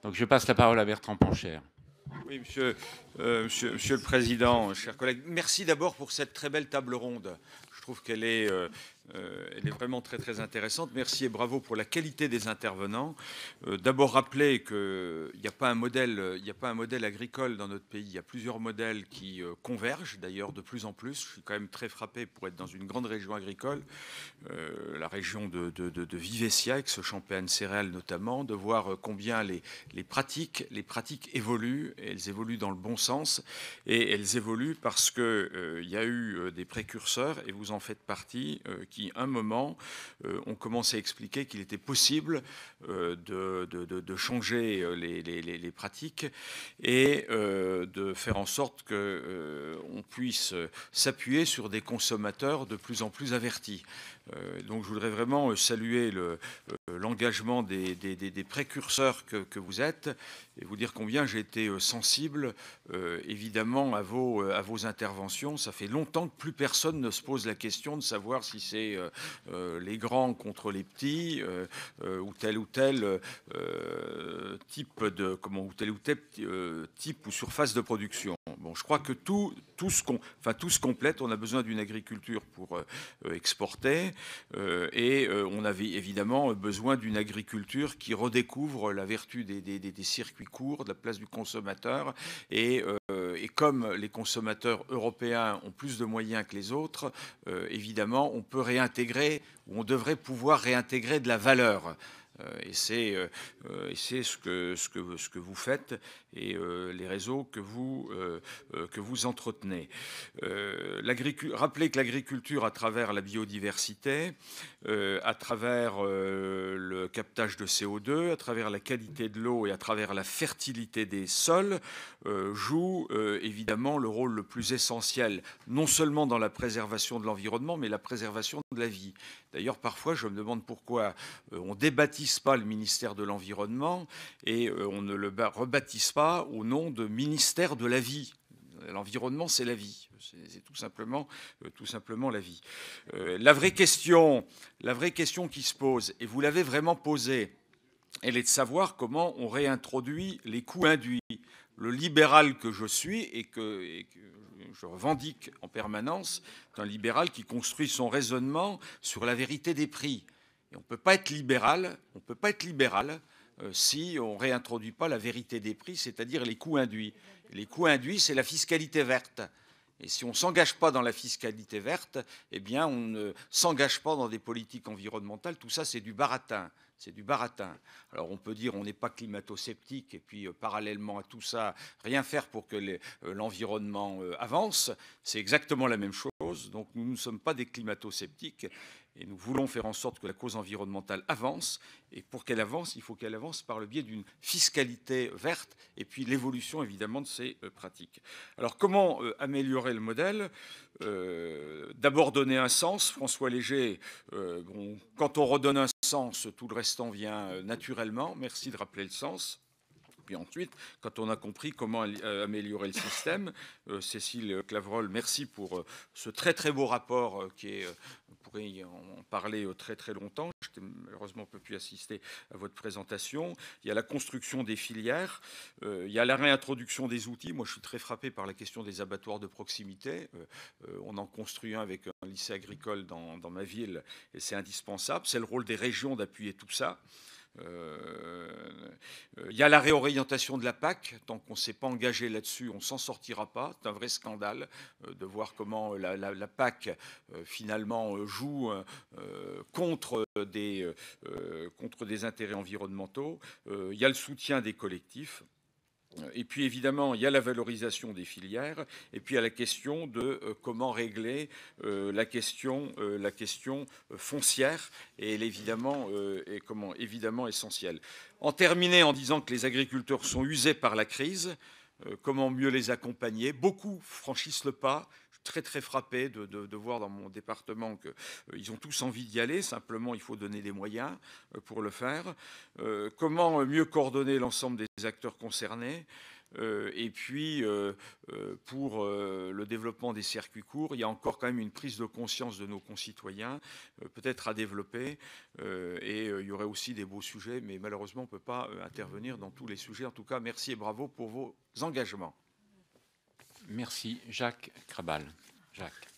Donc je passe la parole à Bertrand Pancher. Oui, monsieur le Président, chers collègues, merci d'abord pour cette très belle table ronde. Je trouve elle est vraiment très très intéressante. Merci et bravo pour la qualité des intervenants. D'abord rappeler qu'il n'y a pas un modèle agricole dans notre pays. Il y a plusieurs modèles qui convergent d'ailleurs de plus en plus. Je suis quand même très frappé pour être dans une grande région agricole, la région de Vivessia, avec ce champagne céréales notamment, de voir combien les pratiques évoluent, et elles évoluent dans le bon sens, et elles évoluent parce que il y a eu des précurseurs, et vous en faites partie, qui, un moment, ont commencé à expliquer qu'il était possible de changer les pratiques et de faire en sorte qu'on puisse s'appuyer sur des consommateurs de plus en plus avertis. Donc je voudrais vraiment saluer l'engagement des précurseurs que vous êtes et vous dire combien j'ai été sensible évidemment à vos interventions. Ça fait longtemps que plus personne ne se pose la question de savoir si c'est les grands contre les petits ou tel type ou surface de production. Bon, je crois que tout se complète. On a besoin d'une agriculture pour exporter on avait évidemment besoin d'une agriculture qui redécouvre la vertu des circuits courts, de la place du consommateur et comme les consommateurs européens ont plus de moyens que les autres, évidemment, on peut réintégrer ou on devrait pouvoir réintégrer de la valeur. Et c'est ce que vous faites et les réseaux que vous entretenez. Rappelez que l'agriculture, à travers la biodiversité, à travers le captage de CO2, à travers la qualité de l'eau et à travers la fertilité des sols, joue évidemment le rôle le plus essentiel, non seulement dans la préservation de l'environnement, mais la préservation de la vie. D'ailleurs, parfois, je me demande pourquoi on ne débaptise pas le ministère de l'Environnement et on ne le rebaptise pas au nom de ministère de la vie. L'environnement, c'est la vie. C'est tout simplement la vie. La vraie question qui se pose, et vous l'avez vraiment posée, elle est de savoir comment on réintroduit les coûts induits. Le libéral que je suis et que je revendique en permanence, est un libéral qui construit son raisonnement sur la vérité des prix. Et on ne peut pas être libéral, si on ne réintroduit pas la vérité des prix, c'est-à-dire les coûts induits. Et les coûts induits, c'est la fiscalité verte. Et si on ne s'engage pas dans la fiscalité verte, eh bien, on ne s'engage pas dans des politiques environnementales. Tout ça, c'est du baratin. C'est du baratin. Alors on peut dire on n'est pas climato-sceptique et puis parallèlement à tout ça, rien faire pour que l'environnement avance. C'est exactement la même chose. Donc nous ne sommes pas des climato-sceptiques et nous voulons faire en sorte que la cause environnementale avance. Et pour qu'elle avance, il faut qu'elle avance par le biais d'une fiscalité verte et puis l'évolution évidemment de ces pratiques. Alors comment améliorer le modèle? D'abord donner un sens. François Léger, quand on redonne un sens, tout le restant vient naturellement. Merci de rappeler le sens. Puis ensuite, quand on a compris comment améliorer le système, Cécile Clavreul, merci pour ce très très beau rapport on pourrait en parler très très longtemps. Malheureusement, on ne peut plus assister à votre présentation. Il y a la construction des filières, il y a la réintroduction des outils. Moi, je suis très frappé par la question des abattoirs de proximité. On en construit un avec un lycée agricole dans ma ville et c'est indispensable. C'est le rôle des régions d'appuyer tout ça. Il y a la réorientation de la PAC. Tant qu'on ne s'est pas engagé là-dessus, on ne s'en sortira pas. C'est un vrai scandale de voir comment la PAC finalement joue contre des intérêts environnementaux. Il y a le soutien des collectifs. Et puis évidemment, il y a la valorisation des filières, et puis il y a la question de comment régler la question foncière, et elle est évidemment essentielle. En terminer en disant que les agriculteurs sont usés par la crise, comment mieux les accompagner? Beaucoup franchissent le pas. Très très frappé de voir dans mon département qu'ils ont tous envie d'y aller, simplement il faut donner les moyens pour le faire. Comment mieux coordonner l'ensemble des acteurs concernés? Et puis, pour le développement des circuits courts, il y a encore quand même une prise de conscience de nos concitoyens, peut-être à développer. Et il y aurait aussi des beaux sujets, mais malheureusement, on ne peut pas intervenir dans tous les sujets. En tout cas, merci et bravo pour vos engagements. Merci. Jacques Krabal. Jacques.